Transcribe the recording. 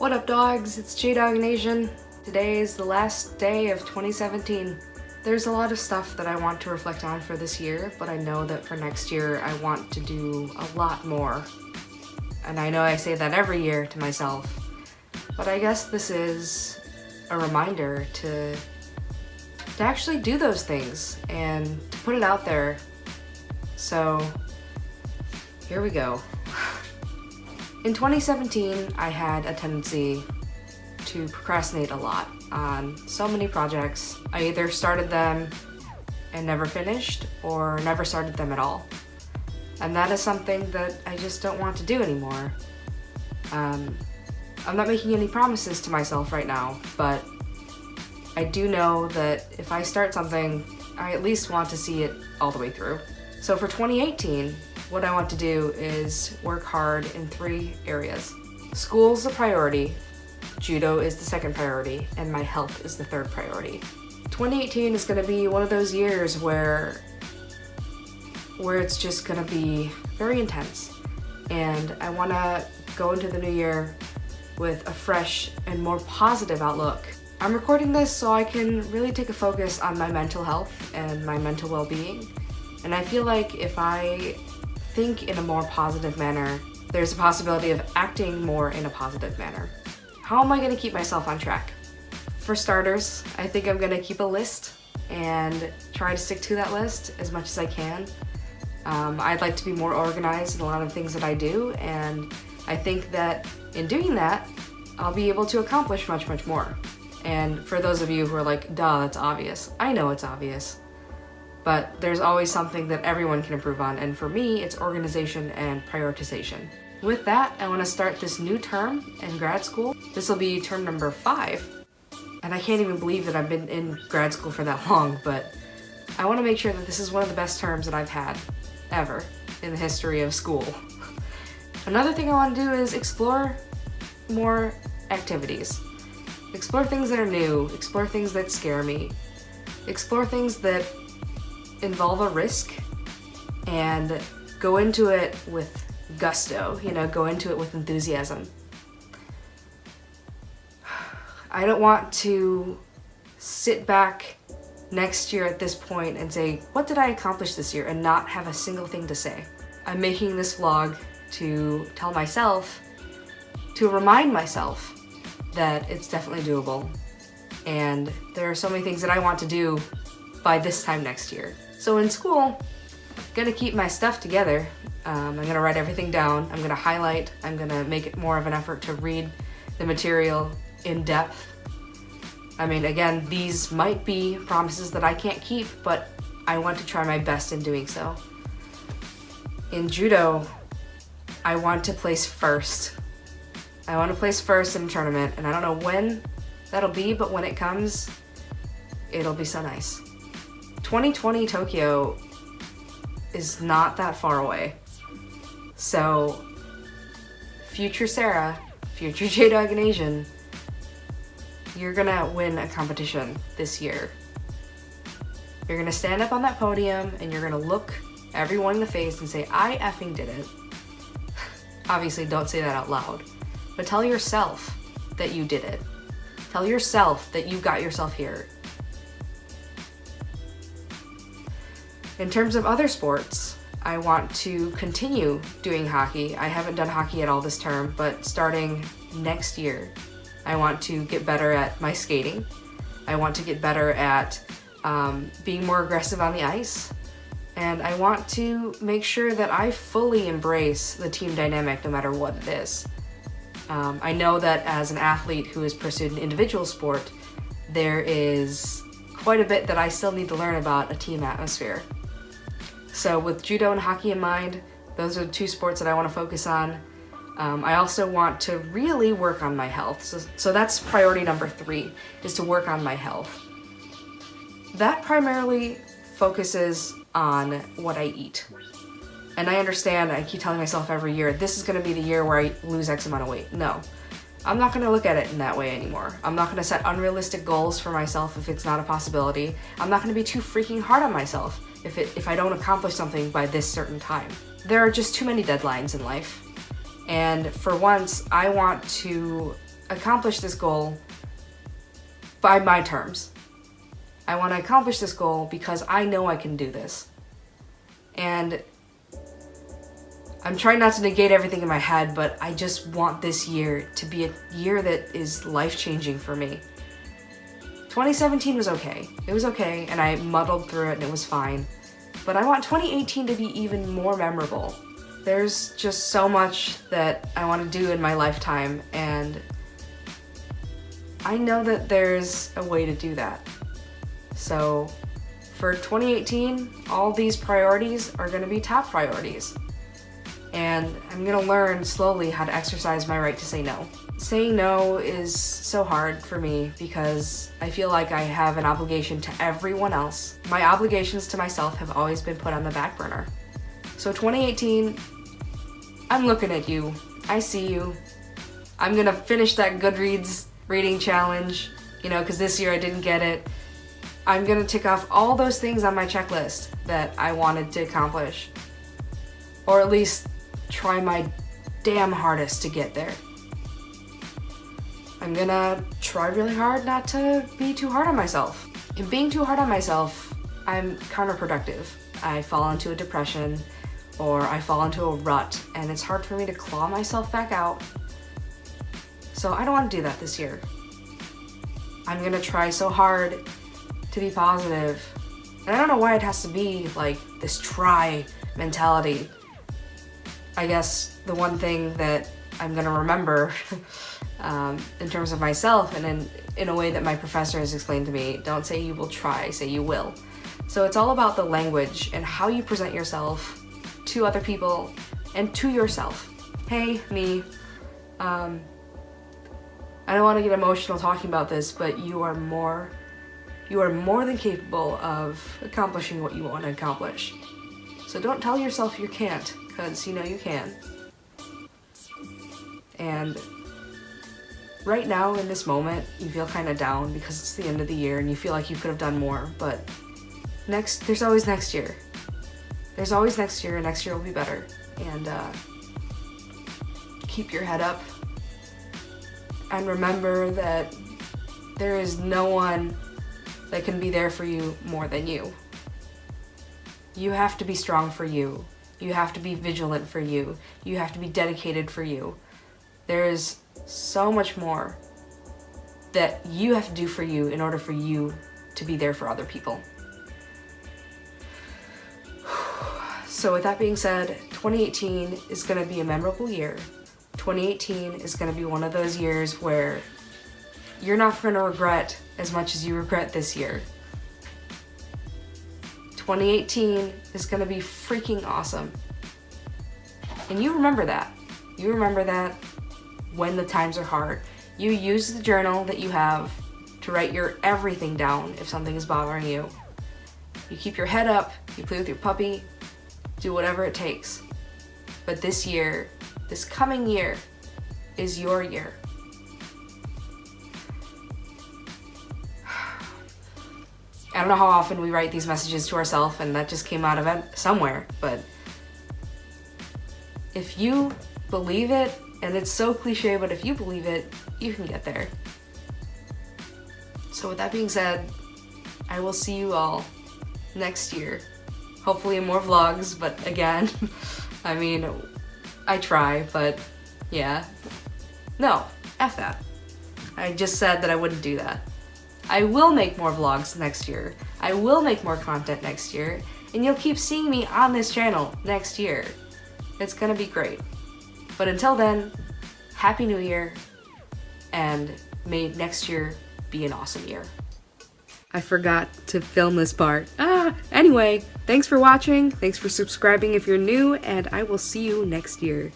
What up, dogs? It's J-Dog Nation. Today is the last day of 2017. There's a lot of stuff that I want to reflect on for this year, but I know that for next year I want to do a lot more. And I know I say that every year to myself, but I guess this is a reminder to actually do those things and to put it out there. So here we go. In 2017, I had a tendency to procrastinate a lot on so many projects. I either started them and never finished, or never started them at all. And that is something that I just don't want to do anymore. I'm not making any promises to myself right now, but I do know that if I start something, I at least want to see it all the way through. So for 2018, what I want to do is work hard in 3 areas. School's a priority, judo is the second priority, and my health is the third priority. 2018 is going to be one of those years where it's just going to be very intense. And I want to go into the new year with a fresh and more positive outlook. I'm recording this so I can really take a focus on my mental health and my mental well-being. And I feel like if I think in a more positive manner, there's a possibility of acting more in a positive manner. How am I going to keep myself on track? For starters, I think I'm going to keep a list and try to stick to that list as much as I can. I'd like to be more organized in a lot of things that I do, and I think that in doing that, I'll be able to accomplish much, much more. And for those of you who are like, duh, that's obvious. I know it's obvious. But there's always something that everyone can improve on, and for me, it's organization and prioritization. With that, I want to start this new term in grad school. This will be term number 5, and I can't even believe that I've been in grad school for that long, but I want to make sure that this is one of the best terms that I've had ever in the history of school. Another thing I want to do is explore more activities. Explore things that are new, explore things that scare me, explore things that involve a risk, and go into it with gusto, go into it with enthusiasm. I don't want to sit back next year at this point and say, what did I accomplish this year, and not have a single thing to say. I'm making this vlog to tell myself, to remind myself that it's definitely doable. And there are so many things that I want to do by this time next year. So in school, I'm gonna keep my stuff together. I'm gonna write everything down. I'm gonna highlight. I'm gonna make it more of an effort to read the material in depth. I mean, again, these might be promises that I can't keep, but I want to try my best in doing so. In judo, I want to place first. I want to place first in a tournament, and I don't know when that'll be, but when it comes, it'll be so nice. 2020 Tokyo is not that far away. So, future Sarah, future J-Dog Nation, you're gonna win a competition this year. You're gonna stand up on that podium and you're gonna look everyone in the face and say, I effing did it. Obviously, don't say that out loud, but tell yourself that you did it. Tell yourself that you got yourself here. In terms of other sports, I want to continue doing hockey. I haven't done hockey at all this term, but starting next year, I want to get better at my skating. I want to get better at being more aggressive on the ice. And I want to make sure that I fully embrace the team dynamic no matter what it is. I know that as an athlete who has pursued an individual sport, there is quite a bit that I still need to learn about a team atmosphere. So with judo and hockey in mind, those are the 2 sports that I want to focus on. I also want to really work on my health. So that's priority number 3, is to work on my health. That primarily focuses on what I eat. And I understand, I keep telling myself every year, this is going to be the year where I lose X amount of weight. No, I'm not going to look at it in that way anymore. I'm not going to set unrealistic goals for myself if it's not a possibility. I'm not going to be too freaking hard on myself if I don't accomplish something by this certain time. There are just too many deadlines in life. And for once, I want to accomplish this goal by my terms. I want to accomplish this goal because I know I can do this. And I'm trying not to negate everything in my head, but I just want this year to be a year that is life-changing for me. 2017 was okay. It was okay, and I muddled through it, and it was fine. But I want 2018 to be even more memorable. There's just so much that I want to do in my lifetime, and I know that there's a way to do that. So for 2018, all these priorities are going to be top priorities. And I'm going to learn slowly how to exercise my right to say no. Saying no is so hard for me because I feel like I have an obligation to everyone else. My obligations to myself have always been put on the back burner. So 2018, I'm looking at you. I see you. I'm going to finish that Goodreads reading challenge, because this year I didn't get it. I'm going to tick off all those things on my checklist that I wanted to accomplish. Or at least try my damn hardest to get there. I'm gonna try really hard not to be too hard on myself. In being too hard on myself, I'm counterproductive. I fall into a depression or I fall into a rut and it's hard for me to claw myself back out. So I don't want to do that this year. I'm gonna try so hard to be positive. And I don't know why it has to be like this try mentality. I guess the one thing that I'm gonna remember in terms of myself and in a way that my professor has explained to me, don't say you will try, say you will. So it's all about the language and how you present yourself to other people and to yourself. Hey, me. I don't want to get emotional talking about this, but you are more than capable of accomplishing what you want to accomplish. So don't tell yourself you can't, because you know you can. And right now in this moment, you feel kind of down because it's the end of the year and you feel like you could have done more, but there's always next year. There's always next year, and next year will be better. And keep your head up. And remember that there is no one that can be there for you more than you. You have to be strong for you. You have to be vigilant for you. You have to be dedicated for you. There is so much more that you have to do for you in order for you to be there for other people. So with that being said, 2018 is going to be a memorable year. 2018 is going to be one of those years where you're not going to regret as much as you regret this year. 2018 is going to be freaking awesome. And you remember that. You remember that when the times are hard. You use the journal that you have to write your everything down if something is bothering you. You keep your head up, you play with your puppy, do whatever it takes. But this year, this coming year, is your year. I don't know how often we write these messages to ourselves, and that just came out of it somewhere, but if you believe it, and it's so cliche, but if you believe it, you can get there. So with that being said, I will see you all next year. Hopefully in more vlogs, but again, I mean, I try, but yeah. No, F that. I just said that I wouldn't do that. I will make more vlogs next year. I will make more content next year, and you'll keep seeing me on this channel next year. It's gonna be great. But until then, Happy New Year, and may next year be an awesome year. I forgot to film this part. Anyway, thanks for watching, thanks for subscribing if you're new, and I will see you next year.